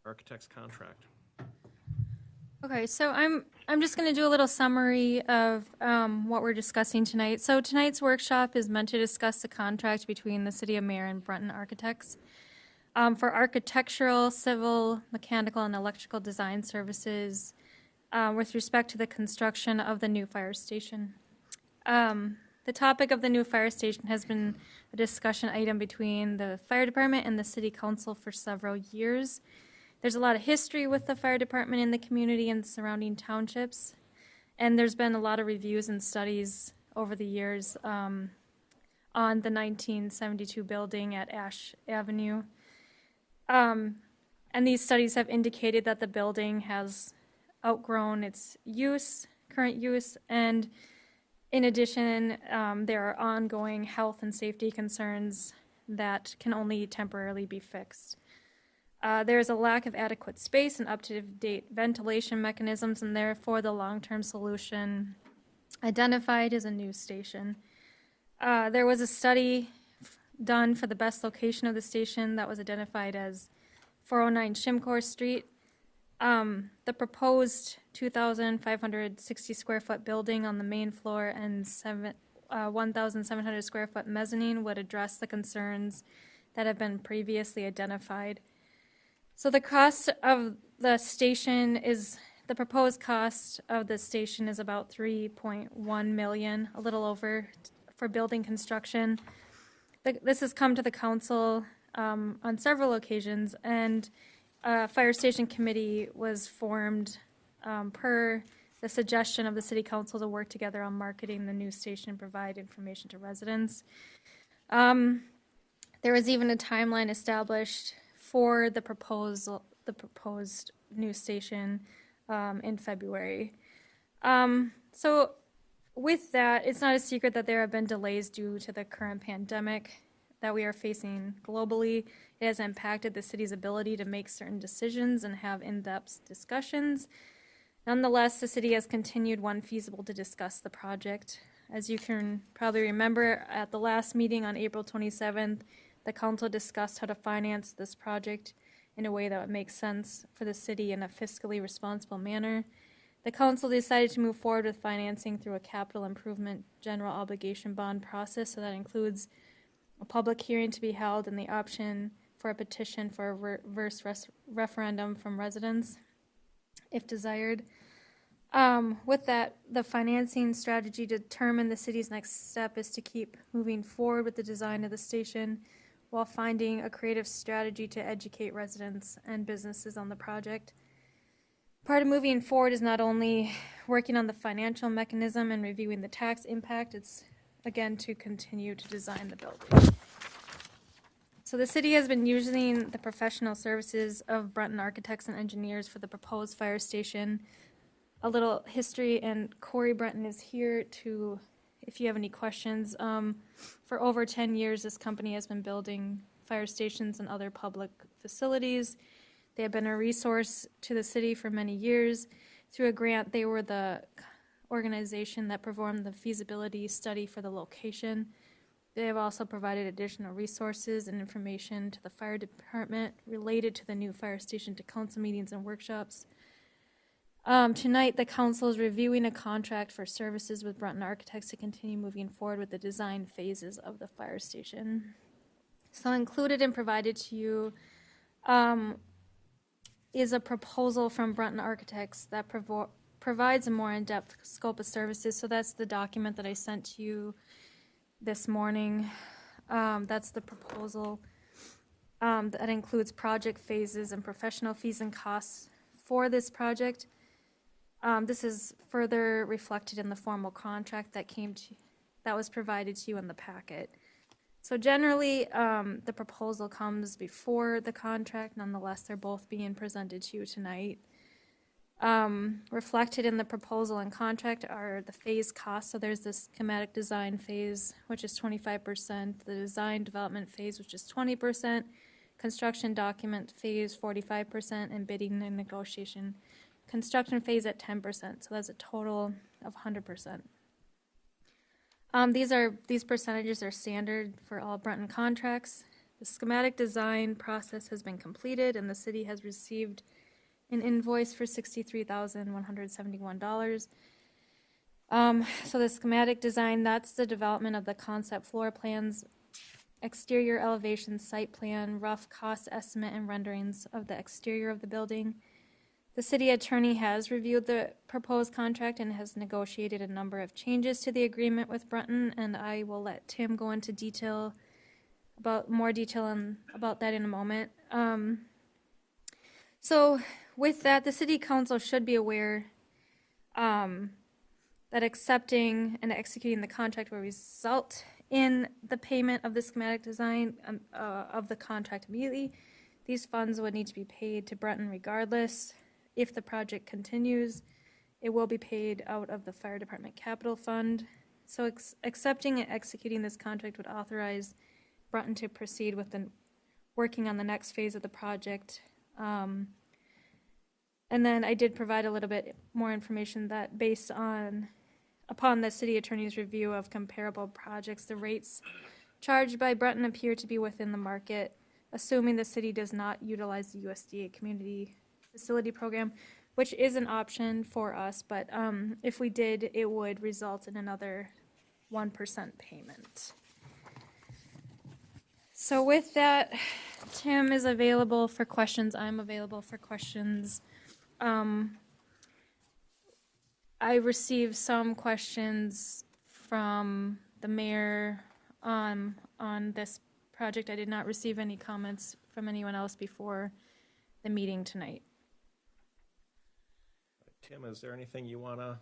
Architects contract. Okay, so I'm just going to do a little summary of what we're discussing tonight. So tonight's workshop is meant to discuss the contract between the City of Mare and Brunton Architects for architectural, civil, mechanical, and electrical design services with respect to the construction of the new fire station. The topic of the new fire station has been a discussion item between the fire department and the city council for several years. There's a lot of history with the fire department in the community and surrounding townships, and there's been a lot of reviews and studies over the years on the 1972 building at Ash Avenue. And these studies have indicated that the building has outgrown its current use, and in addition, there are ongoing health and safety concerns that can only temporarily be fixed. There is a lack of adequate space and up-to-date ventilation mechanisms, and therefore the long-term solution identified is a new station. There was a study done for the best location of the station that was identified as 409 Shimcore Street. The proposed 2,560 square foot building on the main floor and 1,700 square foot mezzanine would address the concerns that have been previously identified. So the cost of the station the proposed cost of the station is about $3.1 million, a little over for building construction. This has come to the council on several occasions, and a fire station committee was formed per the suggestion of the city council to work together on marketing the new station and provide information to residents. There was even a timeline established for the proposed new station in February. So with that, it's not a secret that there have been delays due to the current pandemic that we are facing globally. It has impacted the city's ability to make certain decisions and have in-depth discussions. Nonetheless, the city has continued when feasible to discuss the project. As you can probably remember, at the last meeting on April 27th, the council discussed how to finance this project in a way that would make sense for the city in a fiscally responsible manner. The council decided to move forward with financing through a capital improvement general obligation bond process, so that includes a public hearing to be held and the option for a petition for a reverse referendum from residents, if desired. With that, the financing strategy to determine the city's next step is to keep moving forward with the design of the station while finding a creative strategy to educate residents and businesses on the project. Part of moving forward is not only working on the financial mechanism and reviewing the tax impact, it's again to continue to design the building. So the city has been using the professional services of Brunton Architects and Engineers for the proposed fire station. A little history, and Corey Brunton is here to, if you have any questions. For over 10 years, this company has been building fire stations and other public facilities. They have been a resource to the city for many years. Through a grant, they were the organization that performed the feasibility study for the location. They have also provided additional resources and information to the fire department related to the new fire station to council meetings and workshops. Tonight, the council is reviewing a contract for services with Brunton Architects to continue moving forward with the design phases of the fire station. So included and provided to you is a proposal from Brunton Architects that provides a more in-depth scope of services. So that's the document that I sent to you this morning. That's the proposal that includes project phases and professional fees and costs for this project. This is further reflected in the formal contract that was provided to you in the packet. So generally, the proposal comes before the contract. Nonetheless, they're both being presented to you tonight. Reflected in the proposal and contract are the phase costs. So there's the schematic design phase, which is 25%, the design development phase, which is 20%, construction document phase 45%, and bidding and negotiation construction phase at 10%. So that's a total of 100%. These percentages are standard for all Brunton contracts. The schematic design process has been completed and the city has received an invoice for $63,171. So the schematic design, that's the development of the concept floor plans, exterior elevation, site plan, rough cost estimate, and renderings of the exterior of the building. The city attorney has reviewed the proposed contract and has negotiated a number of changes to the agreement with Brunton, and I will let Tim go into more detail about that in a moment. So with that, the city council should be aware that accepting and executing the contract will result in the payment of the schematic design of the contract immediately. These funds would need to be paid to Brunton regardless. If the project continues, it will be paid out of the fire department capital fund. So accepting and executing this contract would authorize Brunton to proceed with working on the next phase of the project. And then I did provide a little bit more information that based upon the city attorney's review of comparable projects, the rates charged by Brunton appear to be within the market, assuming the city does not utilize the USDA Community Facility Program, which is an option for us, but if we did, it would result in another 1% payment. So with that, Tim is available for questions. I'm available for questions. I received some questions from the mayor on this project. I did not receive any comments from anyone else before the meeting tonight. Tim, is there anything you want to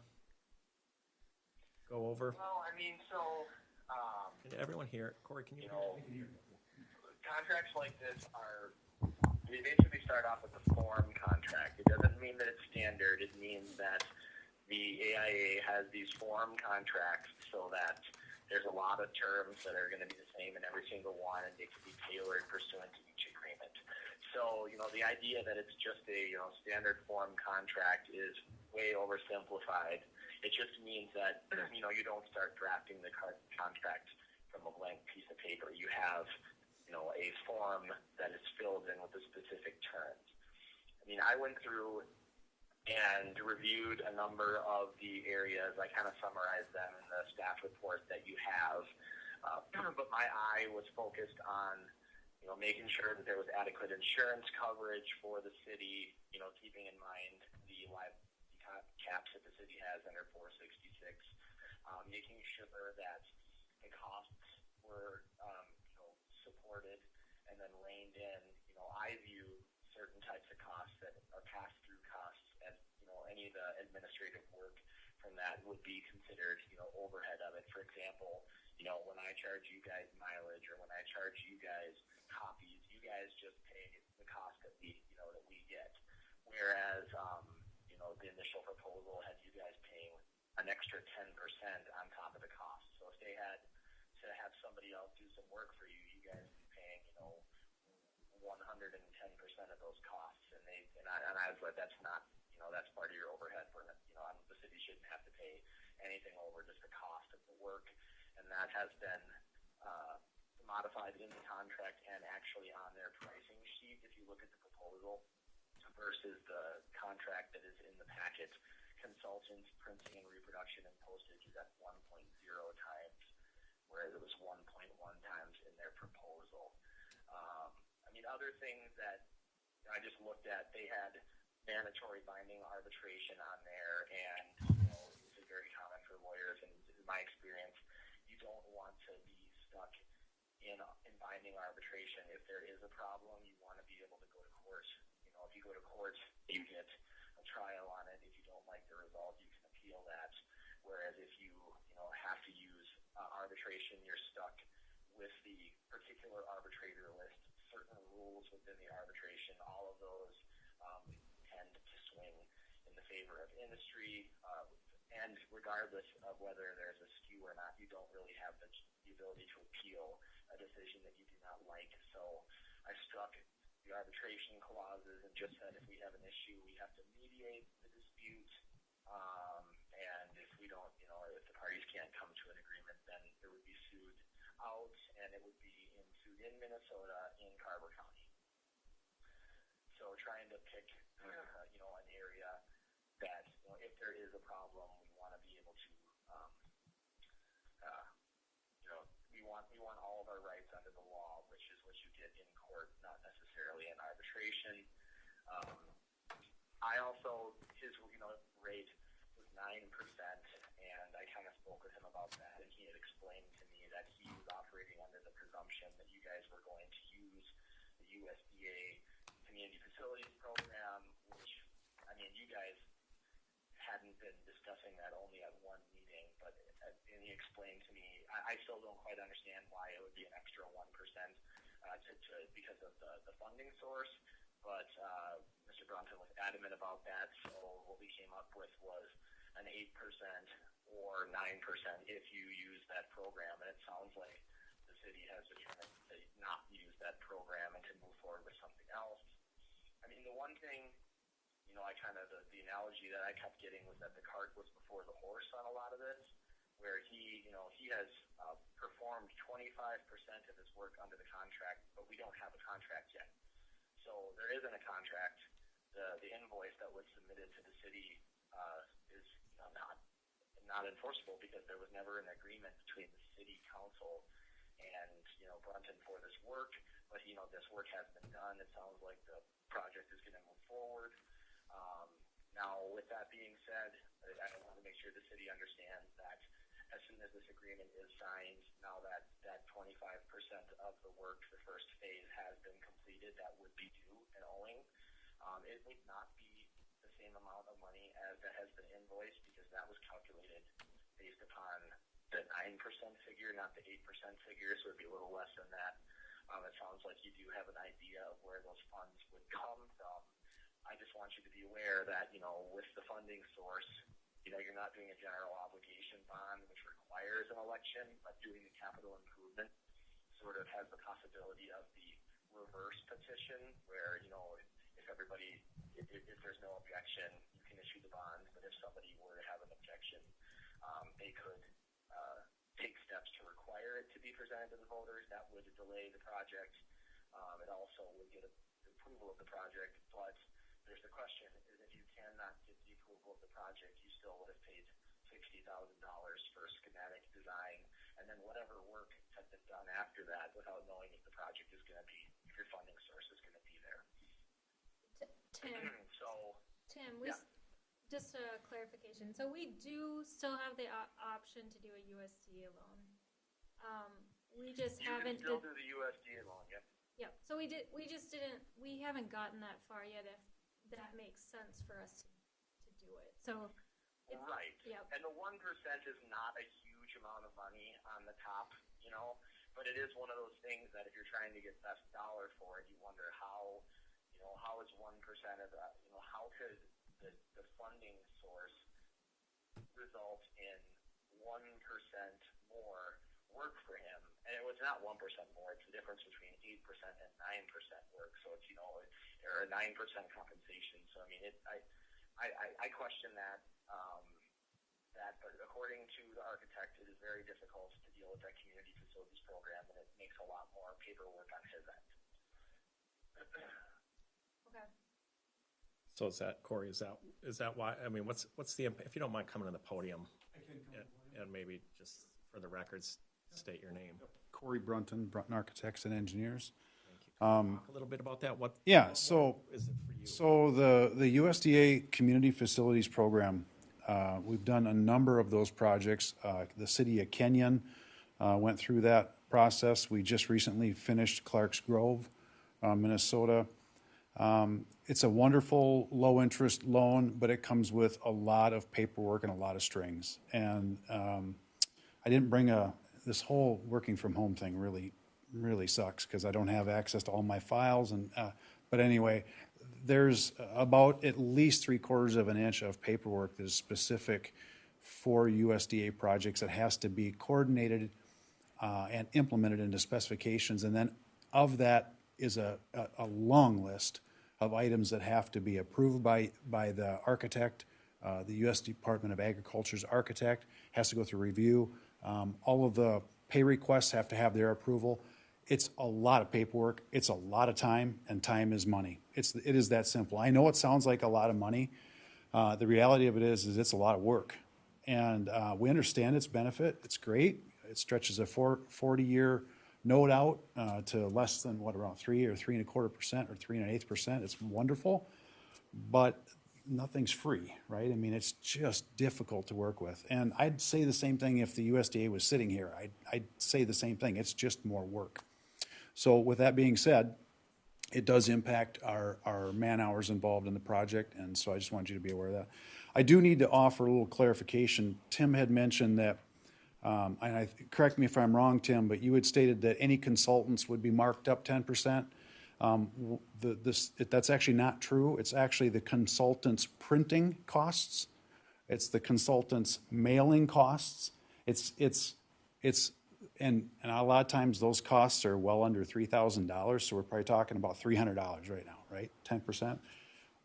go over? Well, I mean, so, Can everyone hear? Corey, can you hear? contracts like this they basically start off with a form contract. It doesn't mean that it's standard. It means that the AIA has these form contracts so that there's a lot of terms that are going to be the same in every single one, and they can be tailored pursuant to each agreement. So, the idea that it's just a, standard form contract is way oversimplified. It just means that, you don't start drafting the contract from a blank piece of paper. You have, a form that is filled in with the specific terms. I mean, I went through and reviewed a number of the areas. I kind of summarized them in the staff report that you have. But my eye was focused on, making sure that there was adequate insurance coverage for the city, keeping in mind the caps that the city has under 466, making sure that the costs were, supported and then reined in. I view certain types of costs that are pass-through costs as, any of the administrative work from that would be considered, overhead of it. For example, when I charge you guys mileage or when I charge you guys copies, you guys just pay the cost that we get. Whereas, the initial proposal had you guys paying an extra 10% on top of the cost. So if they had to have somebody else do some work for you, you guys would be paying, 110% of those costs. And I was like, that's not, that's part of your overhead. The city shouldn't have to pay anything over just the cost of the work. And that has been modified in the contract and actually on their pricing sheet. If you look at the proposal versus the contract that is in the packet, consultants, printing and reproduction and postage is at 1.0 times, whereas it was 1.1 times in their proposal. Other things that I just looked at, they had mandatory binding arbitration on there, and this is very common for lawyers, and in my experience, you don't want to be stuck in binding arbitration. If there is a problem, you want to be able to go to court. If you go to court, you get a trial on it. If you don't like the result, you can appeal that. Whereas if you have to use arbitration, you're stuck with the particular arbitrator list. Certain rules within the arbitration, all of those tend to swing in the favor of industry, and regardless of whether there's a skew or not, you don't really have the ability to appeal a decision that you do not like. So I struck the arbitration clauses and just said if we have an issue, we have to mediate the dispute, and if we don't, if the parties can't come to an agreement, then it would be sued out, and it would be sued in Minnesota trying to pick, an area that, if there is a problem, we want to be able to, we want all of our rights under the law, which is what you get in court, not necessarily in arbitration. I also, his, rate was 9%, and I kind of spoke with him about that, and he had explained to me that he was operating under the presumption that you guys were going to use the USDA Community Facilities Program, which, you guys hadn't been discussing that only at one meeting, but and he explained to me, I still don't quite understand why it would be an extra 1% because of the funding source, but Mr. Brunton was adamant about that, so what we came up with was an 8% or 9% if you use that program, and it sounds like the city has determined to not use that program and to move forward with something else. The one thing, the analogy that I kept getting was that the cart was before the horse on a lot of this, where he has performed 25% of his work under the contract, but we don't have a contract yet. So there isn't a contract. The invoice that was submitted to the city is not enforceable because there was never an agreement between the city council and Brunton for this work. But this work has been done. It sounds like the project is going to move forward. Now, with that being said, I want to make sure the city understands that as soon as this agreement is signed, now that 25% of the work, the first phase, has been completed, that would be due and owing. It would not be the same amount of money as that has been invoiced because that was calculated based upon the 9% figure, not the 8% figure, so it would be a little less than that. It sounds like you do have an idea of where those funds would come from. I just want you to be aware that, with the funding source, you're not doing a general obligation bond, which requires an election, but doing a capital improvement sort of has the possibility of the reverse petition, where, if there's no objection, you can issue the bond, but if somebody were to have an objection, they could take steps to require it to be presented to the voters. That would delay the project. It also would get approval of the project, but there's the question, is if you cannot get the approval of the project, you still would have paid $60,000 for schematic design, and then whatever work has been done after that without knowing if the project is going to be, if your funding source is going to be there. Tim, yeah. Just a clarification. So we do still have the option to do a USDA loan. We just haven't. You can still do the USDA loan, yeah. Yeah. So we just didn't. We haven't gotten that far yet. If that makes sense for us to do it. So. Right. Yep. And the 1% is not a huge amount of money on the top, but it is one of those things that if you're trying to get best dollar for it, you wonder how is 1% of that, how could the funding source result in 1% more work for him? And it was not 1% more, it's the difference between 8% and 9% work. So it's, or a 9% compensation. So I question that. But according to the architect, it is very difficult to deal with that community facilities program, and it makes a lot more paperwork on his end. Okay. So is that, Corey, is that why, what's the, if you don't mind coming to the podium and maybe just for the records, state your name. Corey Brunton, Brunton Architects and Engineers. Talk a little bit about that. What is it for you? So the USDA Community Facilities Program, we've done a number of those projects. The city of Kenyon went through that process. We just recently finished Clark's Grove, Minnesota. It's a wonderful low-interest loan, but it comes with a lot of paperwork and a lot of strings. And I didn't bring this whole working from home thing really sucks because I don't have access to all my files. But anyway, there's about at least 3/4 of an inch of paperwork that is specific for USDA projects that has to be coordinated and implemented into specifications. And then of that is a long list of items that have to be approved by the architect. The U.S. Department of Agriculture's architect has to go through review. All of the pay requests have to have their approval. it's a lot of paperwork, it's a lot of time, and time is money. It is that simple. I know it sounds like a lot of money. The reality of it is it's a lot of work. And we understand its benefit. It's great. It stretches a 40-year note out to less than, around 3 or 3.25% or 3.125%. It's wonderful, but nothing's free, right? I mean, it's just difficult to work with. And I'd say the same thing if the USDA was sitting here. I'd say the same thing. It's just more work. So with that being said, it does impact our man hours involved in the project, and so I just wanted you to be aware of that. I do need to offer a little clarification. Tim had mentioned that, and correct me if I'm wrong, Tim, but you had stated that any consultants would be marked up 10%. That's actually not true. It's actually the consultant's printing costs. It's the consultant's mailing costs. And a lot of times those costs are well under $3,000, so we're probably talking about $300 right now, right? 10%.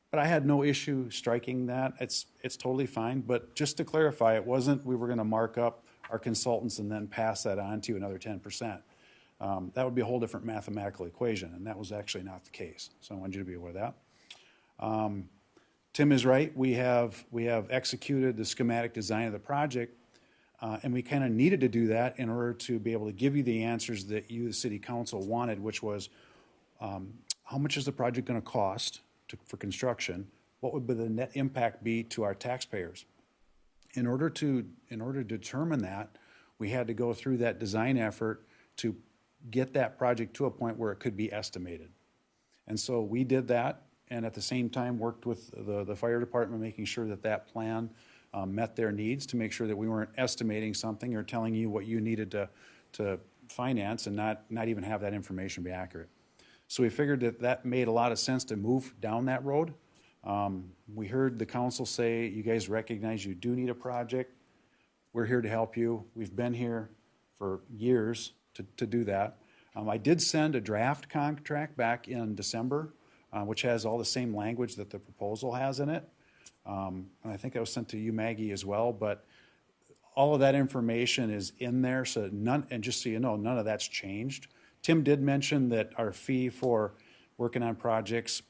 But I had no issue striking that. It's totally fine. But just to clarify, it wasn't we were going to mark up our consultants and then pass that on to another 10%. That would be a whole different mathematical equation, and that was actually not the case. So I wanted you to be aware of that. Tim is right. We have executed the schematic design of the project, and we kind of needed to do that in order to be able to give you the answers that you, the city council, wanted, which was how much is the project going to cost for construction? What would the net impact be to our taxpayers? In order to determine that, we had to go through that design effort to get that project to a point where it could be estimated. And so we did that, and at the same time worked with the fire department, making sure that that plan met their needs, to make sure that we weren't estimating something or telling you what you needed to finance and not even have that information be accurate. So we figured that made a lot of sense to move down that road. We heard the council say, you guys recognize you do need a project. We're here to help you. We've been here for years to do that. I did send a draft contract back in December, which has all the same language that the proposal has in it. And I think that was sent to you, Maggie, as well. But all of that information is in there. So and just so you know, none of that's changed. Tim did mention that our fee for working on projects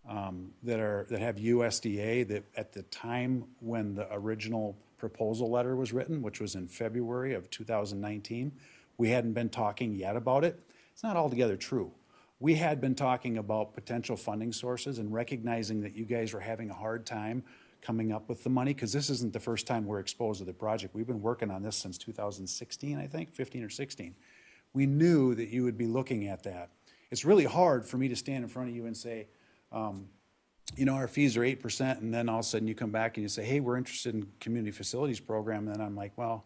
that have USDA, that at the time when the original proposal letter was written, which was in February of 2019, we hadn't been talking yet about it. It's not altogether true. We had been talking about potential funding sources and recognizing that you guys were having a hard time coming up with the money, because this isn't the first time we're exposed to the project. We've been working on this since 2016, I think, 15 or 16. We knew that you would be looking at that. It's really hard for me to stand in front of you and say, our fees are 8%, and then all of a sudden you come back and you say, hey, we're interested in community facilities program, and then I'm like, well,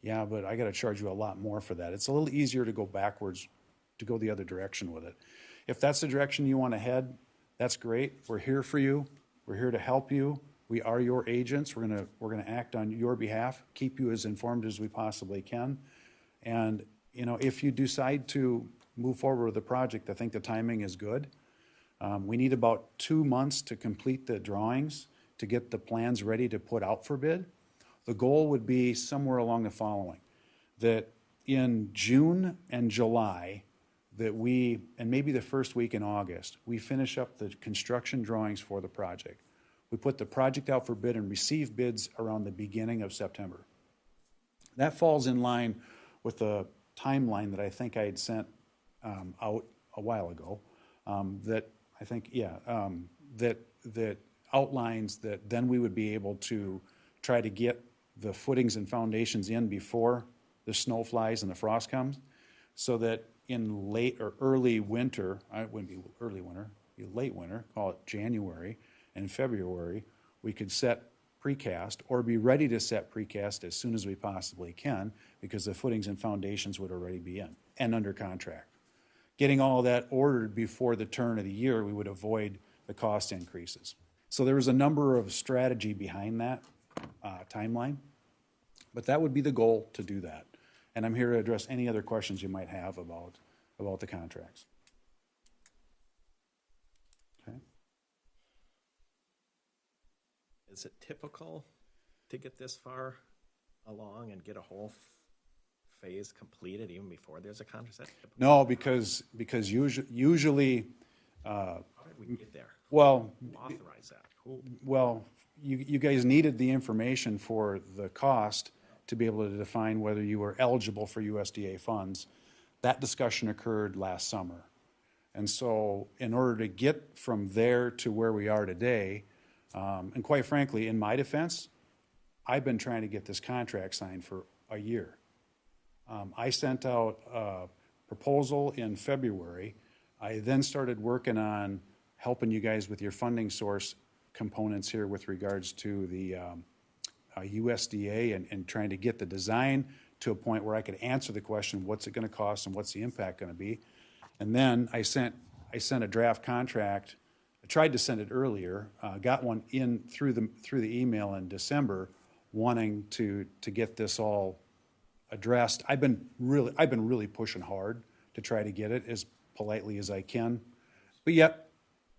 yeah, but I got to charge you a lot more for that. It's a little easier to go backwards, to go the other direction with it. If that's the direction you want to head, that's great. We're here for you. We're here to help you. We are your agents. We're gonna act on your behalf, keep you as informed as we possibly can. And if you decide to move forward with the project, I think the timing is good. We need about 2 months to complete the drawings, to get the plans ready to put out for bid. The goal would be somewhere along the following: that in June and July, and maybe the first week in August, we finish up the construction drawings for the project. We put the project out for bid and receive bids around the beginning of September. That falls in line with the timeline that I think I had sent out a while ago. That outlines that then we would be able to try to get the footings and foundations in before the snow flies and the frost comes, so that in late or early winter, it wouldn't be early winter, it'd be late winter, call it January and February, we could set precast or be ready to set precast as soon as we possibly can, because the footings and foundations would already be in and under contract. Getting all of that ordered before the turn of the year, we would avoid the cost increases. So there was a number of strategy behind that timeline, but that would be the goal, to do that. And I'm here to address any other questions you might have about the contracts. Okay. Is it typical to get this far along and get a whole phase completed even before there's a contract? Is that typical? No, because usually, How did we get there? well, Who authorized that? Who? well, you guys needed the information for the cost to be able to define whether you were eligible for USDA funds. That discussion occurred last summer. And so in order to get from there to where we are today, and quite frankly, in my defense, I've been trying to get this contract signed for a year. I sent out a proposal in February. I then started working on helping you guys with your funding source components here with regards to the USDA and trying to get the design to a point where I could answer the question, what's it going to cost and what's the impact going to be? And then I sent a draft contract. I tried to send it earlier, got one in through the email in December, wanting to get this all addressed. I've been really pushing hard to try to get it as politely as I can, but yet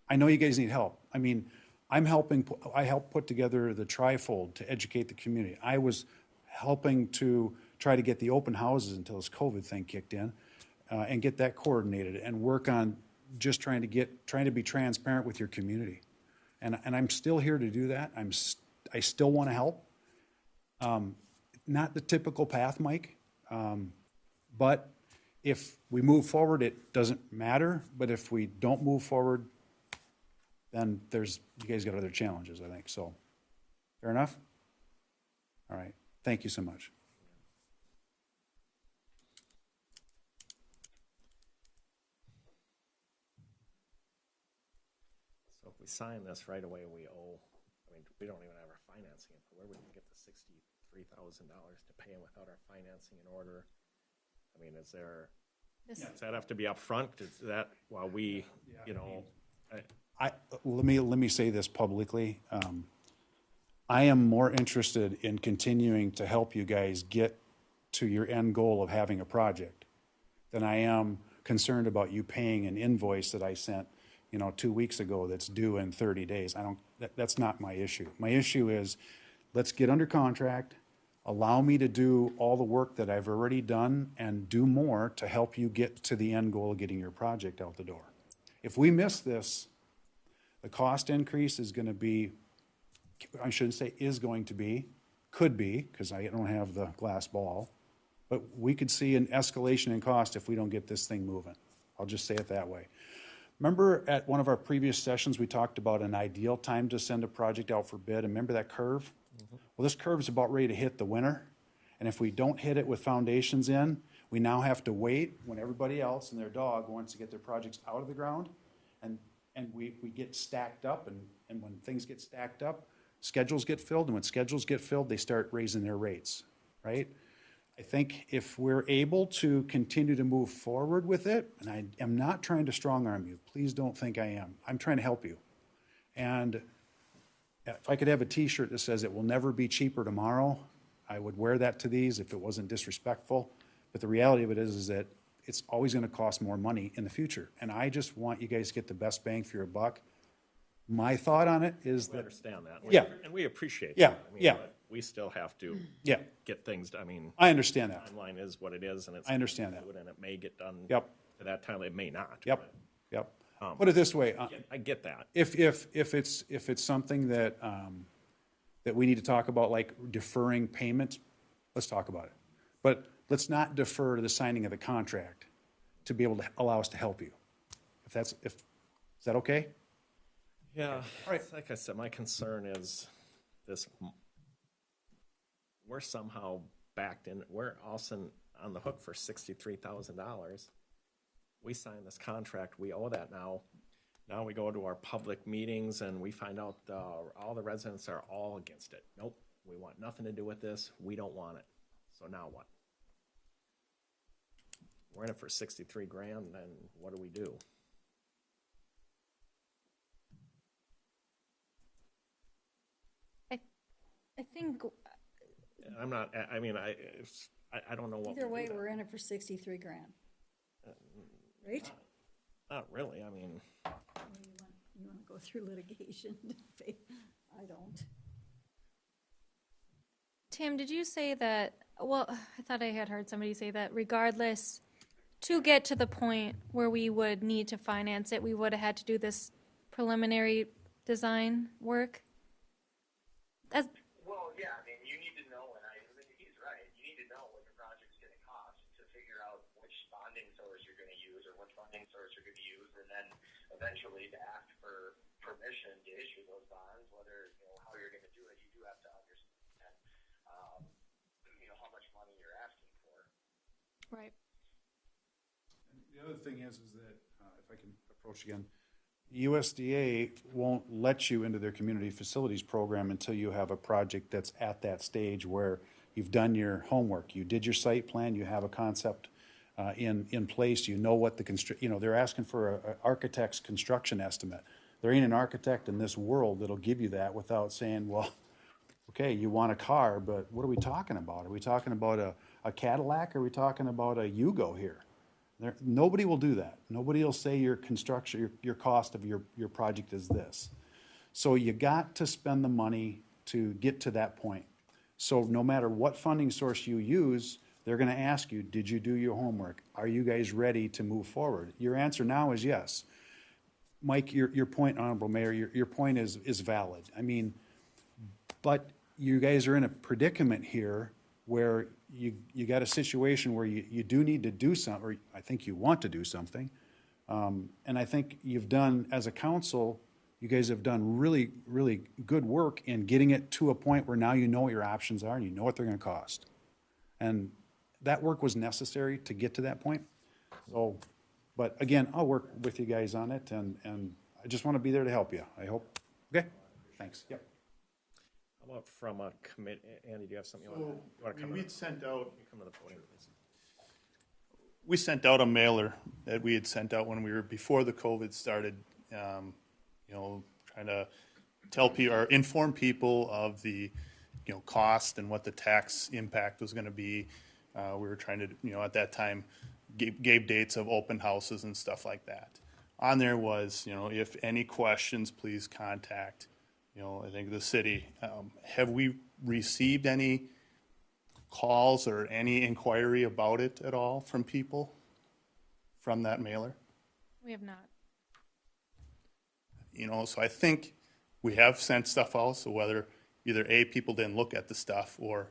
I know you guys need help. I mean, I helped put together the trifold to educate the community. I was helping to try to get the open houses until this COVID thing kicked in, and get that coordinated and work on just trying to be transparent with your community. And I'm still here to do that. I still want to help. Not the typical path, Mike, but if we move forward, it doesn't matter. But if we don't move forward, then you guys got other challenges, I think. So, fair enough? All right. Thank you so much. So if we sign this right away, we owe, I mean, we don't even have our financing. Where would we get the $63,000 to pay them without our financing in order? I mean, does that have to be upfront? Is that while we, you know? Let me say this publicly. I am more interested in continuing to help you guys get to your end goal of having a project than I am concerned about you paying an invoice that I sent, 2 weeks ago that's due in 30 days. That's not my issue. My issue is, let's get under contract, allow me to do all the work that I've already done and do more to help you get to the end goal of getting your project out the door. If we miss this, the cost increase is going to be, I shouldn't say is going to be, could be, because I don't have the glass ball, but we could see an escalation in cost if we don't get this thing moving. I'll just say it that way. Remember at one of our previous sessions, we talked about an ideal time to send a project out for bid, and remember that curve? Mm-hmm. Well, this curve is about ready to hit the winter, and if we don't hit it with foundations in, we now have to wait when everybody else and their dog wants to get their projects out of the ground, and we get stacked up, and when things get stacked up, schedules get filled, and when schedules get filled, they start raising their rates, right? I think if we're able to continue to move forward with it, and I am not trying to strong arm you, please don't think I am. I'm trying to help you. And if I could have a t-shirt that says it will never be cheaper tomorrow, I would wear that to these if it wasn't disrespectful. But the reality of it is that it's always going to cost more money in the future. And I just want you guys to get the best bang for your buck. My thought on it is We understand that. Yeah. And we appreciate Yeah, that. I mean, yeah. but we still have to Yeah, get things, I mean, I understand that. timeline is what it is, and it's. I understand that. And it may get done. Yep. To that time, it may not. Yep, yep. Put it this way, I get that. if it's something that that we need to talk about, like deferring payment, let's talk about it. But let's not defer to the signing of the contract to be able to allow us to help you. Is that okay? Yeah. All right. Like I said, my concern is this, we're somehow backed in, we're also on the hook for $63,000. We signed this contract, we owe that now. Now we go to our public meetings and we find out all the residents are all against it. Nope, we want nothing to do with this, we don't want it. So now what? We're in it for 63 grand, then what do we do? I think, I'm not, I mean, I don't know what. Either we way, do we're in it for 63 grand. Right? Not really, I mean, You want to go through litigation? I don't. Tim, did you say that well, I thought I had heard somebody say that regardless, to get to the point where we would need to finance it, we would have had to do this preliminary design work. That's, Well, yeah, I mean, you need to know, and he's right. You need to know what your project's going to cost to figure out which bonding source you're going to use or what funding source you're going to use, and then eventually to ask for permission to issue those bonds. Whether how you're going to do it, you do have to understand, how much money you're asking for. right. The other thing is that, if I can approach again, USDA won't let you into their community facilities program until you have a project that's at that stage where you've done your homework, you did your site plan, you have a concept in place, you know what they're asking for an architect's construction estimate. There ain't an architect in this world that'll give you that without saying, well, okay, you want a car, but what are we talking about? Are we talking about a Cadillac? Or are we talking about a Yugo here? Nobody will do that. Nobody will say your construction, your cost of your project is this. So you got to spend the money to get to that point. So no matter what funding source you use, they're going to ask you, did you do your homework? Are you guys ready to move forward? Your answer now is yes. Mike, your point, Honorable Mayor, your point is valid. I mean, but you guys are in a predicament here where you got a situation where you do need to do something, or I think you want to do something. And I think you've done, as a council, you guys have done really, really good work in getting it to a point where now you know what your options are and you know what they're going to cost. And that work was necessary to get to that point. So, but again, I'll work with you guys on it, and I just want to be there to help you. I hope. Okay? Thanks. Yep. How about from a committee, Andy, do you have something you want to come we'd sent out, come to the podium, please? we sent out a mailer that we had sent out when we were, before the COVID started, trying to tell people, or inform people of the, cost and what the tax impact was going to be. We were trying to, at that time, gave dates of open houses and stuff like that. On there was, if any questions, please contact, I think the city. Have we received any calls or any inquiry about it at all from people from that mailer? We have not. So I think we have sent stuff out, so whether either A, people didn't look at the stuff, or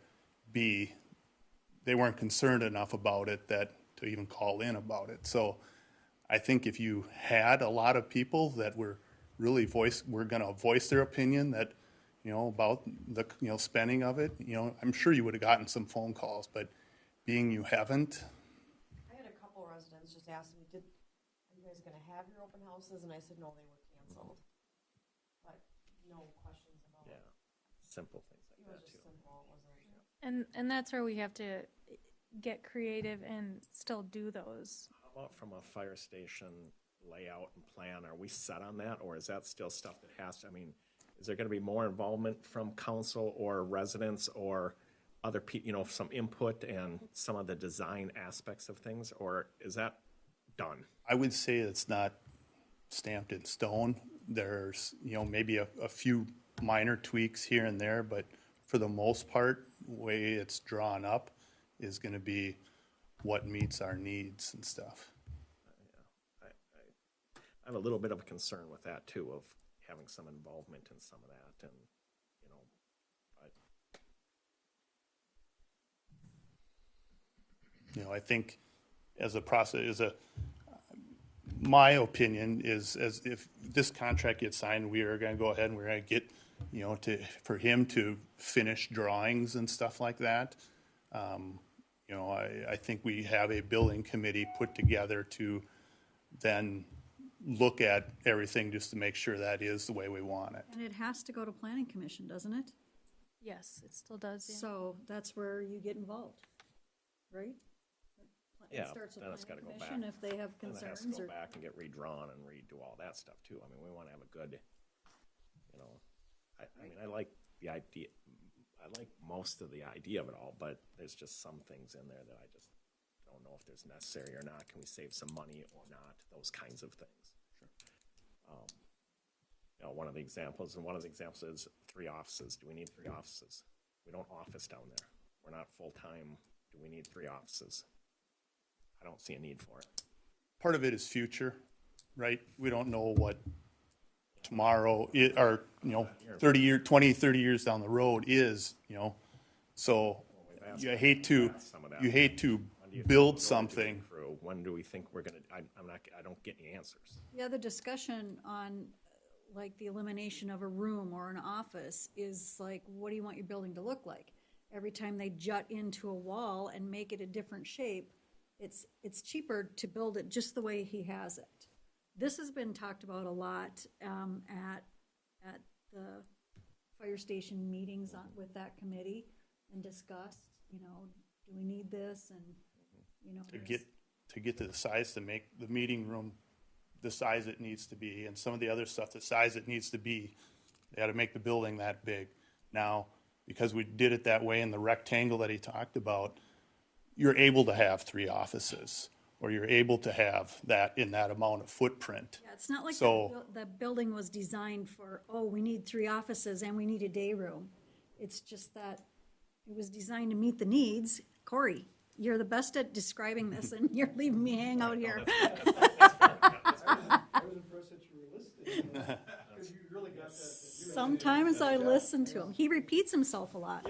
B, they weren't concerned enough about it that to even call in about it. So I think if you had a lot of people that were really were going to voice their opinion that, about the, spending of it, I'm sure you would have gotten some phone calls, but being you haven't. I had a couple residents just ask me, are you guys going to have your open houses? And I said, no, they were canceled. But no questions about it. Simple things like It was that just too. simple. It wasn't. And that's where we have to get creative and still do those. How about from a fire station layout and plan? Are we set on that, or is that still stuff that has to, is there going to be more involvement from council or residents or other people, some input and some of the design aspects of things, or is that done? I would say it's not stamped in stone. There's, maybe a few minor tweaks here and there, but for the most part, the way it's drawn up is going to be what meets our needs and stuff. I have a little bit of a concern with that too, of having some involvement in some of that, and I think as a process, my opinion is, as if this contract gets signed, we are going to go ahead and we're going to get, for him to finish drawings and stuff like that. I think we have a building committee put together to then look at everything just to make sure that is the way we want it. And it has to go to planning commission, doesn't it? Yes, it still does. Yeah. So that's where you get involved, right? Yeah, It starts with then it's gotta planning go commission back. if they have and it has to concerns go or. back and get redrawn and redo all that stuff too. We want to have a good, I like the idea. I like most of the idea of it all, but there's just some things in there that I just don't know if there's necessary or not. Can we save some money or not? Those kinds of things. Sure. One of the examples is 3 offices. Do we need 3 offices? We don't office down there. we're not full-time, do we need 3 offices? I don't see a need for it. Part of it is future, right? We don't know what tomorrow or 30 years down the road is, so you hate to build something. When do we think we're gonna, I don't get any answers. The other discussion on, like, the elimination of a room or an office is like, what do you want your building to look like? Every time they jut into a wall and make it a different shape, it's cheaper to build it just the way he has it. This has been talked about a lot at the fire station meetings with that committee and discussed, do we need this? And, To get to the size to make the meeting room the size it needs to be, and some of the other stuff the size it needs to be, they had to make the building that big. Now, because we did it that way in the rectangle that he talked about, you're able to have 3 offices, or you're able to have that in that amount of footprint. yeah, it's not like So- the building was designed for, we need 3 offices and we need a day room. It's just that it was designed to meet the needs. Corey, you're the best at describing this, and you're leaving me hang out here. I was impressed that you were listening, because you really got that. Sometimes I listen to him. He repeats himself a lot.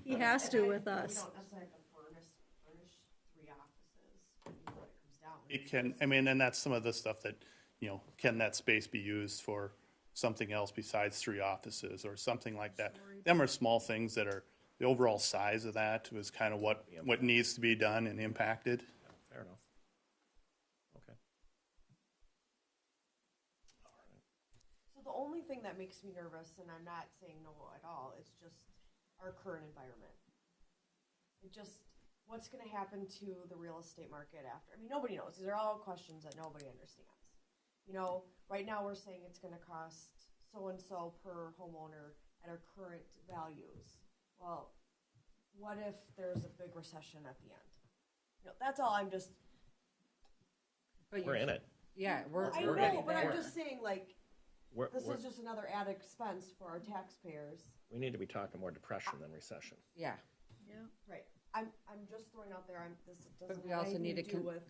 He has to with We us. don't necessarily have to furnish 3 offices, when it comes down. It can, and that's some of the stuff that, can that space be used for something else besides 3 offices or something like that? Them are small things that are, the overall size of that was kind of what needs to be done and impacted. Fair enough. Okay. So the only thing that makes me nervous, and I'm not saying no at all, it's just our current environment. What's going to happen to the real estate market after? Nobody knows. These are all questions that nobody understands. Right now we're saying it's going to cost so-and-so per homeowner at our current values. Well, what if there's a big recession at the end? That's all. But We're in it. Yeah, I we're know, but I'm We're- just saying, like, We're, this we're, is just another added expense for our taxpayers. we need to be talking more depression than recession. yeah. Right. I'm just throwing out there, this doesn't we have also anything need to to do with.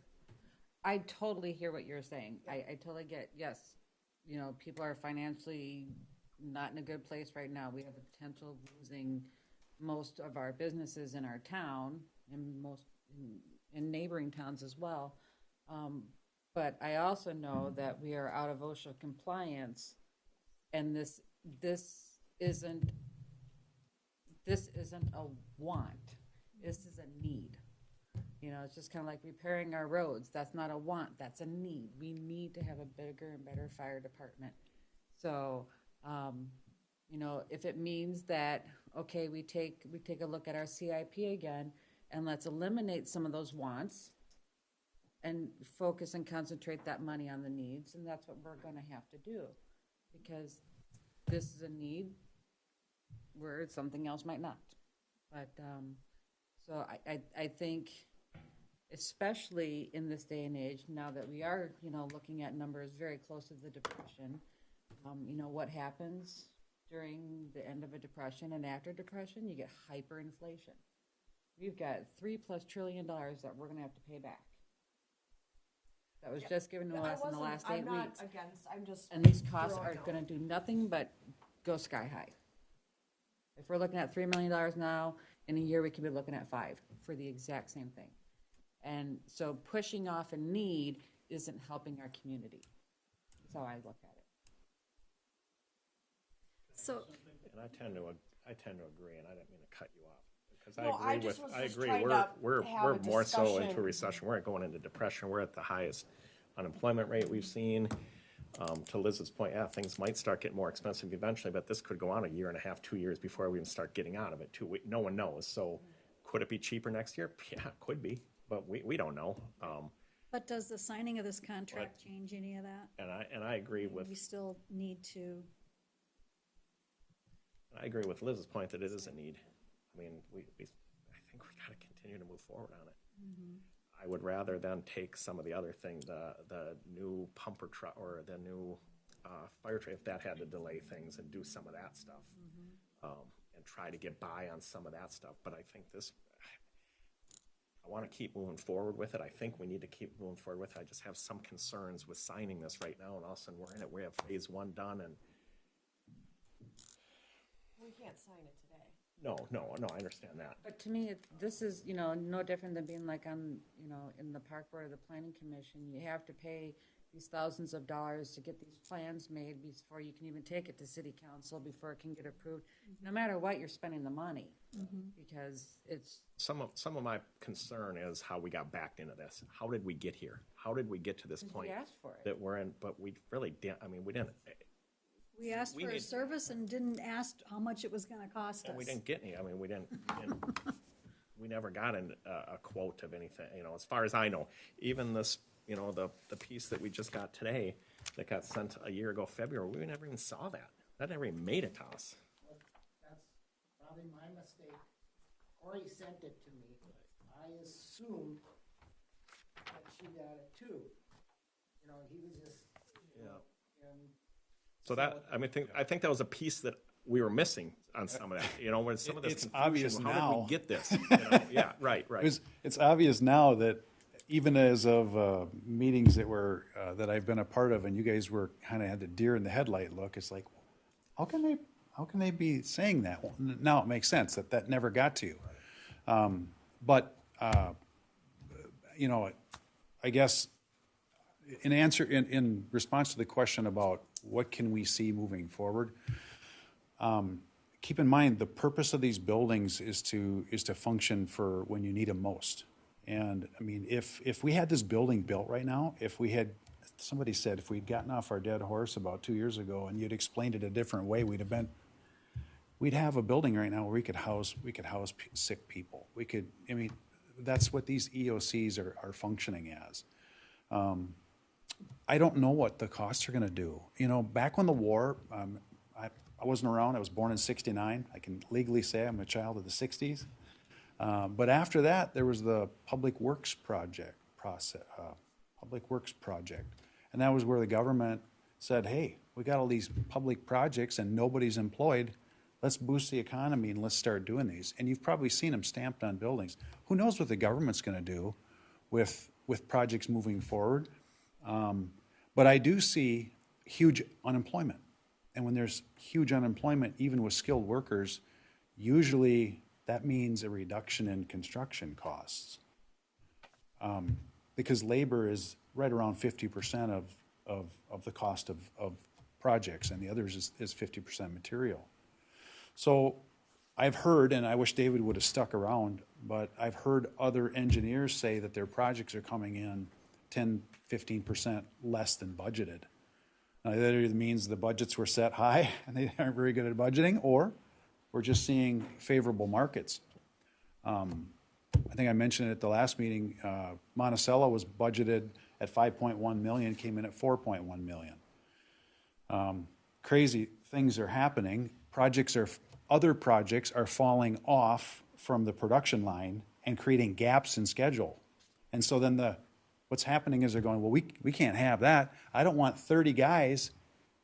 I totally hear what you're saying. I totally get, yes, people are financially not in a good place right now. We have the potential of losing most of our businesses in our town and in neighboring towns as well. But I also know that we are out of OSHA compliance, and this isn't a want. This is a need. It's just kind of like repairing our roads. That's not a want. That's a need. We need to have a bigger and better fire department. So, if it means that, okay, we take a look at our CIP again, and let's eliminate some of those wants and focus and concentrate that money on the needs, and that's what we're going to have to do, because this is a need where something else might not. But so I think, especially in this day and age, now that we are looking at numbers very close to the Depression, what happens during the end of a Depression and after Depression? You get hyperinflation. We've got $3+ trillion that we're going to have to pay back. That was just given to us in the last 8 I'm not weeks. against, I'm just. And these costs throwing are out. going to do nothing but go sky high. If we're looking at $3 million now, in a year we could be looking at $5 million for the exact same thing. And so pushing off a need isn't helping our community. That's how I look at it. So, And I tend to agree, and I didn't mean to cut you off. Because No, I I agree just was I just agree, trying we're to have we're a more so into discussion. recession, we're going into depression, we're at the highest unemployment rate we've seen. To Liz's point, yeah, things might start getting more expensive eventually, but this could go on a year and a half, 2 years before we even start getting out of it too. No one knows, so could it be cheaper next year? Yeah, it could be, but we don't know. but does the signing of this contract change any of that? And I agree with We still need to, Liz's point that it is a need. I mean, I think we got to continue to move forward on it. I would rather than take some of the other thing, the new pumper truck or the new fire truck, if that had to delay things and do some of that stuff. and try to get by on some of that stuff. But I think this, I want to keep moving forward with it. I think we need to keep moving forward with it. I just have some concerns with signing this right now, and all of a sudden we're in it. We have phase one done, and We can't sign it today. no, I understand that. But to me, this is, you know, no different than being like on, you know, in the park board or the planning commission. You have to pay these thousands of dollars to get these plans made before you can even take it to city council, before it can get approved. No matter what, you're spending the money, because it's, Some of my concern is how we got backed into this. How did we get here? How did we get to this point we asked for it. that we're in? But we really didn't. I mean, we didn't. We asked We for a need- service and didn't ask how much it was gonna cost us. And we didn't get any. I mean, we never got a quote of anything, you know, as far as I know. Even this, you know, the piece that we just got today that got sent a year ago, February, we never even saw that. That never even made it to us. That's probably my mistake. Corey sent it to me. I assumed that she got it too. You know, he was just, you know, and So that, I mean, I think that was a piece that we were missing on some of that, you know, when some of this It's confusion, obvious how did now. we get this? You know? Yeah, right. It's obvious now that even as of meetings that were, that I've been a part of, and you guys were, kind of had the deer in the headlight look, it's like, how can they be saying that? Well, now it makes sense that never got to you. But, you know, I guess in response to the question about what can we see moving forward, keep in mind, the purpose of these buildings is to function for when you need them most. And, I mean, if we had this building built right now, somebody said, if we'd gotten off our dead horse about 2 years ago and you'd explained it a different way, we'd have a building right now where we could house sick people. That's what these EOCs are functioning as. I don't know what the costs are gonna do. You know, back when the war, I wasn't around, I was born in '69. I can legally say I'm a child of the '60s. But after that, there was the Public Works project. And that was where the government said, hey, we got all these public projects and nobody's employed. Let's boost the economy and let's start doing these. And you've probably seen them stamped on buildings. Who knows what the government's gonna do with projects moving forward? But I do see huge unemployment. And when there's huge unemployment, even with skilled workers, usually that means a reduction in construction costs. Because labor is right around 50% of the cost of projects, and the others is 50% material. So I've heard, and I wish David would have stuck around, but I've heard other engineers say that their projects are coming in 10, 15% less than budgeted. Now, that either means the budgets were set high and they aren't very good at budgeting, or we're just seeing favorable markets. I think I mentioned it at the last meeting, Monticello was budgeted at 5.1 million, came in at 4.1 million. Crazy things are happening. Other projects are falling off from the production line and creating gaps in schedule. And so then what's happening is they're going, well, we can't have that. I don't want 30 guys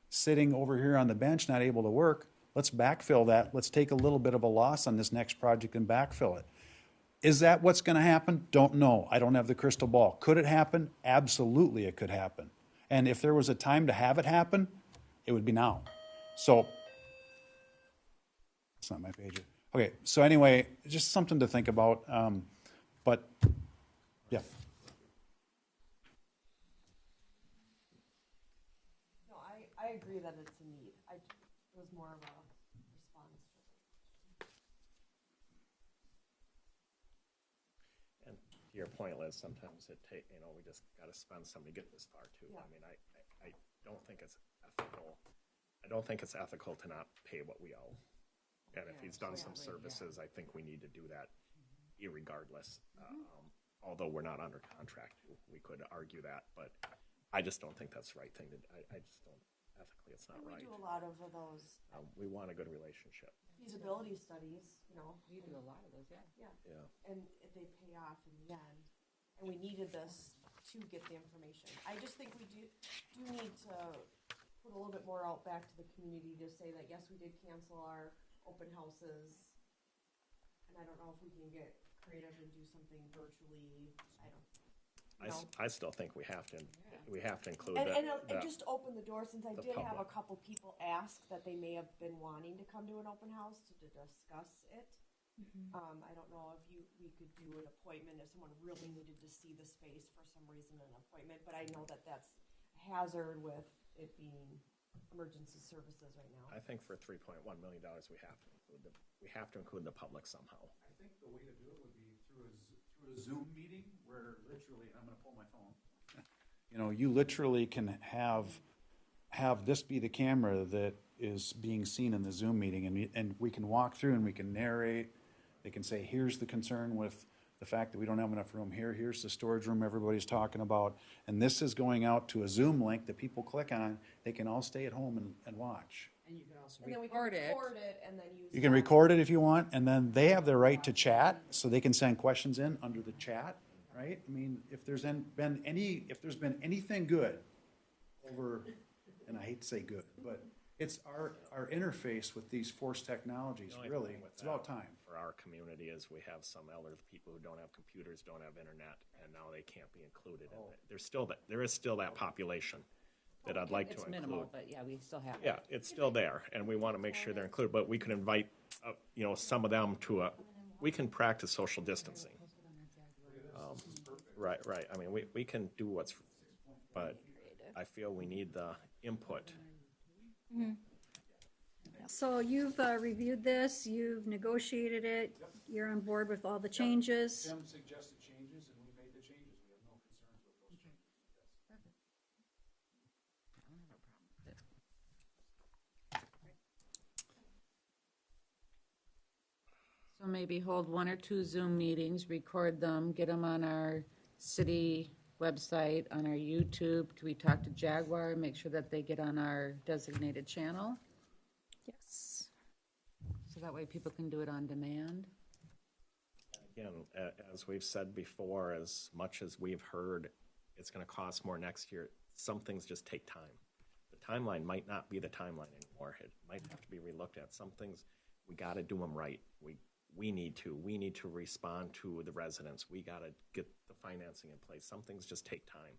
sitting over here on the bench not able to work. Let's backfill that. Let's take a little bit of a loss on this next project and backfill it. Is that what's going to happen? Don't know. I don't have the crystal ball. Could it happen? Absolutely it could happen. And if there was a time to have it happen, it would be now. So, it's not my page. Okay, so anyway, just something to think about. But, yeah. No, I agree that it's a need. It was more of a response to it. And to your point, Liz, sometimes we just gotta spend something to get this far too. Yeah. I mean, I don't think it's ethical. I don't think it's ethical to not pay what we owe. And if he's done some services, I think we need to do that irregardless. Although we're not under contract, we could argue that, but I just don't think that's the right thing to do. I just don't, ethically, it's not And right. we do a lot of those We want a good relationship. feasibility studies, you know. we do a lot of those, yeah. Yeah. Yeah. And they pay off in the end. And we needed this to get the information. I just think we do need to put a little bit more out back to the community to say that, yes, we did cancel our open houses. And I don't know if we can get creative and do something virtually, I don't, no. I still think we have to include And, that. and just open the door, since I the did have a public. couple people ask that they may have been wanting to come to an open house to discuss it. I don't know if we could do an appointment if someone really needed to see the space for some reason, an appointment, but I know that that's a hazard with it being emergency services right now. I think for $3.1 million, we have to include the public somehow. I think the way to do it would be through a Zoom meeting where literally, I'm gonna pull my phone. You know, you literally can have this be the camera that is being seen in the Zoom meeting, and we can walk through and we can narrate. They can say, here's the concern with the fact that we don't have enough room here. Here's the storage room everybody's talking about. And this is going out to a Zoom link that people click on. They can all stay at home and watch. And you can also And then we can record it. record it and then use. You can that. record it if you want, and then they have the right to chat, so they can send questions in under the chat, right? I mean, if there's been anything good over, and I hate to say good, but it's our interface with these force technologies, The only really. thing with It's about that time. For our community is we have some elderly people who don't have computers, don't have internet, and now they can't be included in it. There is still that population that I'd like to It's include. minimal, but yeah, we still have it. Yeah, it's still there, and we want to make sure they're included, but we can invite, some of them to we can practice social distancing. Right. I mean, we can do but I feel we need the input. So you've reviewed this, you've negotiated it, you're on board with all the changes. Tim suggested changes, and we made the changes. We have no concerns with those changes. So maybe hold 1 or 2 Zoom meetings, record them, get them on our city website, on our YouTube. Can we talk to Jaguar, make sure that they get on our designated channel? Yes. So that way people can do it on demand? Again, as we've said before, as much as we've heard, it's going to cost more next year. Some things just take time. The timeline might not be the timeline anymore. It might have to be relooked at. Some things, we got to do them right. We need to respond to the residents. We got to get the financing in place. Some things just take time.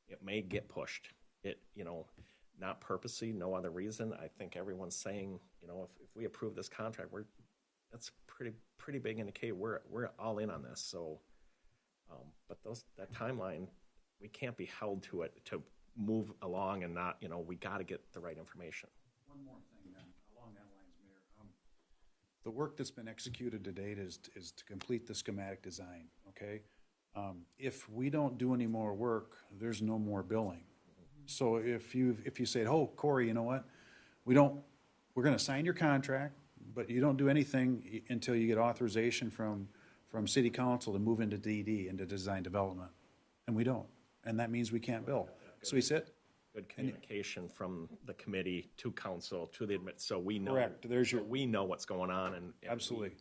It may get pushed. Not purposely, no other reason. I think everyone's saying, if we approve this contract, that's pretty big indicator. We're all in on this. So, but that timeline, we can't be held to it to move along and not. We got to get the right information. One more thing then, along that lines, Mayor. The work that's been executed to date is to complete the schematic design, okay? If we don't do any more work, there's no more billing. So if you say, oh, Corey, you know what? We're going to sign your contract, but you don't do anything until you get authorization from city council to move into DD, into design development. And we don't. And that means we can't bill. So we sit. Good communication from the committee to council to the so we know. Correct. We know what's going on, and Absolutely.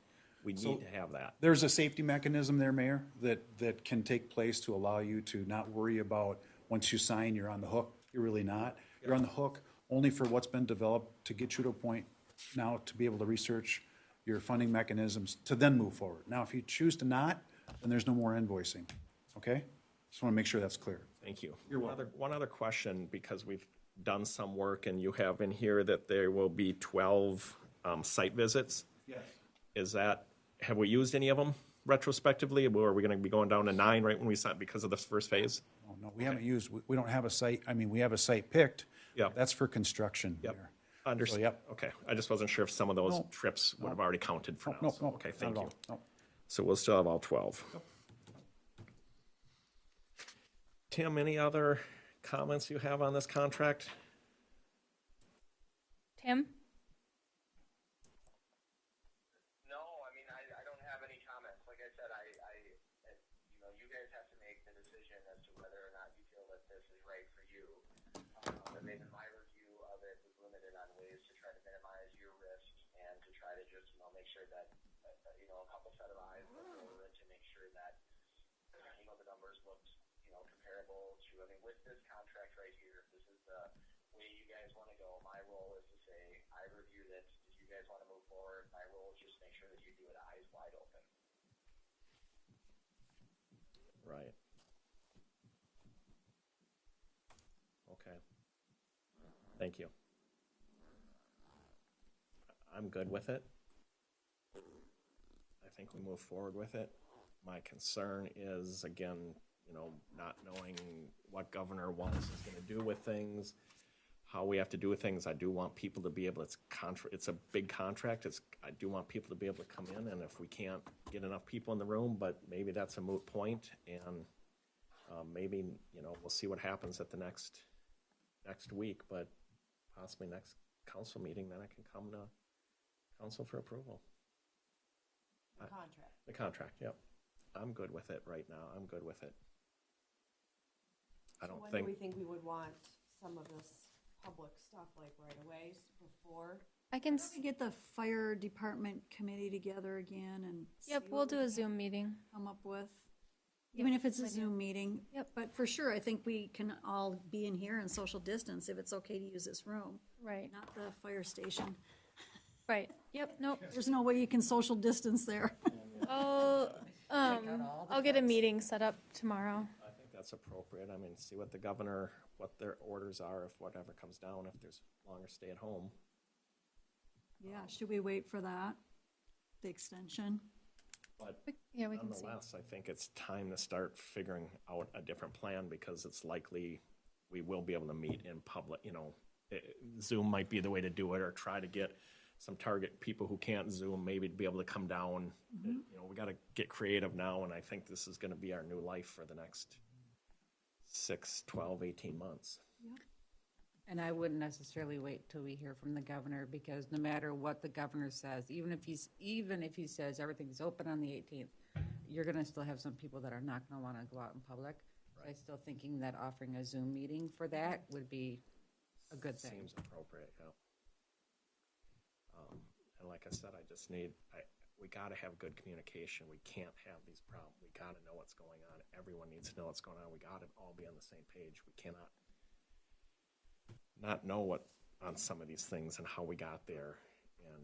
we need to have that. There's a safety mechanism there, Mayor, that can take place to allow you to not worry about once you sign, you're on the hook. You're really not. You're on the hook only for what's been developed to get you to a point now to be able to research your funding mechanisms to then move forward. Now, if you choose to not, then there's no more invoicing. Okay? Just want to make sure that's clear. Thank you. You're welcome. One other question, because we've done some work, and you have in here that there will be 12 site visits. Yes. Have we used any of them retrospectively, or are we going to be going down to 9 right when we sign because of this first phase? Oh, no, we haven't used, we don't have a site, we have a site picked. Yep. That's for construction, Yep. Mayor. Understood. Yep. Okay. I just wasn't sure if some of those No. trips would have already counted for now. No, So, no. okay, not thank at you. all. No. So we'll still have all 12. Tim, any other comments you have on this contract? Tim? No, I don't have any comments. Like I said, you guys have to make the decision as to whether or not you feel that this is right for you. But maybe my review of it was limited on ways to try to minimize your risk and to try to just, make sure that, a couple set of eyes look over it to make sure that, the numbers looked, comparable to, with this contract right here, if this is the way you guys want to go, my role is to say, I reviewed it. If you guys want to move forward, sure that you do it eyes wide open. Right. Okay. Thank you. I'm good with it. I think we move forward with it. My concern is, again, not knowing what Governor Wallace is gonna do with things, how we have to do things. I do want people to be able, it's a big contract. I do want people to be able to come in, and if we can't get enough people in the room, but maybe that's a moot point, and maybe, we'll see what happens at the next week, but possibly next council meeting, then I can come to council for approval. The contract. The contract, yep. I'm good with it right now. I'm good with it. I don't When think. do we think we would want some of this public stuff like right away before? I can, We get the fire department committee together again and. yep, see we'll what do we a can Zoom meeting. Come up with, even if it's a good idea. Zoom meeting. Yep. But for sure, I think we can all be in here and social distance if it's okay to use this room, Right, not the fire station. right. Yep, nope. There's no way you can social distance there. I'll get a meeting set up tomorrow. I think that's appropriate. I mean, see what the governor, what their orders are, if whatever comes down, if there's longer stay at home. Yeah, should we wait for that? The extension? But Yeah, we can see. nonetheless, I think it's time to start figuring out a different plan, because it's likely we will be able to meet in public, Zoom might be the way to do it, or try to get some target people who can't Zoom maybe to be able to come down. We got to get creative now, and I think this is going to be our new life for the next 6, 12, 18 months. And I wouldn't necessarily wait till we hear from the governor, because no matter what the governor says, even if he says everything's open on the 18th, you're going to still have some people that are not going to want to go out in public. So I'm still thinking that offering a Zoom meeting for that would be a good thing. Seems appropriate, yeah. And like I said, we got to have good communication. We can't have these problems. We got to know what's going on. Everyone needs to know what's going on. We got to all be on the same page. We cannot not know what on some of these things and how we got there and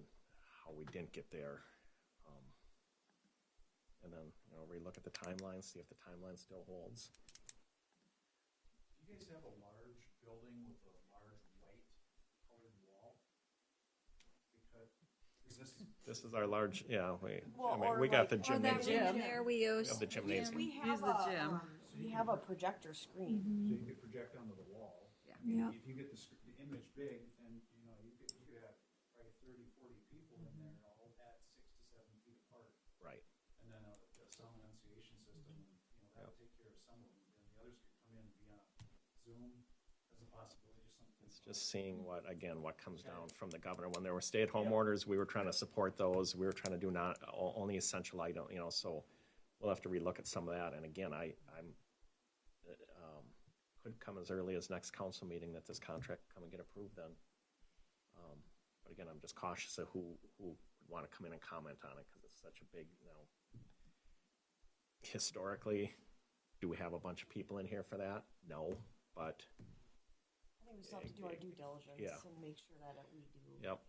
how we didn't get there. And then, relook at the timeline, see if the timeline still holds. Do you guys have a large building with a large white colored wall? Because This is our large, Well, we got the Or that gymnasium. room there we use. We have the gymnasium. We Use the gym. We have a projector screen. So you could project onto the wall. Yeah. Yeah. If you get the image big, then, you could have probably 30, 40 people in there, all at 6 to 7 feet apart. Right. And then a sound enunciation system, and, that would take care of some of them. And the others could come in via Zoom as a possibility, just something. It's just seeing what comes down from the governor. When there were stay-at-home orders, we were trying to support those. We were trying to do not only essential item, so we'll have to relook at some of that. And again, I'm could come as early as next council meeting that this contract come and get approved then. But again, I'm just cautious of who would want to come in and comment on it, because it's such a big, historically, do we have a bunch of people in here for that? No, but I think we still have to do our due diligence Yeah. and make sure that we do. yep.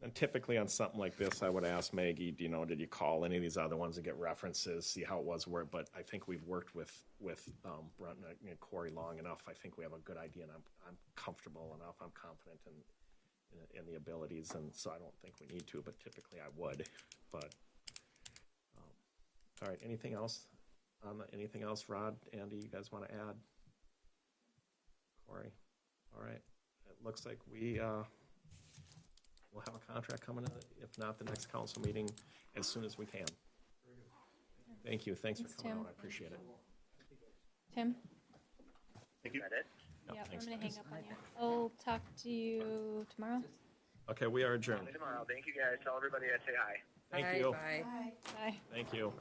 And typically on something like this, I would ask Maggie, did you call any of these other ones and get references, see how it was worked? But I think we've worked with Brent and Corey long enough. I think we have a good idea, and I'm comfortable enough. I'm confident in the abilities, and so I don't think we need to. But typically, I would. But all right, anything else? Anything else, Rod, Andy? You guys want to add? Corey, all right. It looks like we'll have a contract coming in, if not the next council meeting, as soon as we can. Thank you. Thanks for coming Tim. out. I appreciate it. Tim? Thank you. Is that it? Yep, Yeah, I'm thanks, gonna guys. hang up on you. I'll talk to you tomorrow. Okay, we are adjourned. Tomorrow. Thank you guys. Tell everybody I say hi. Thank you. Bye. Bye. Bye. Thank you.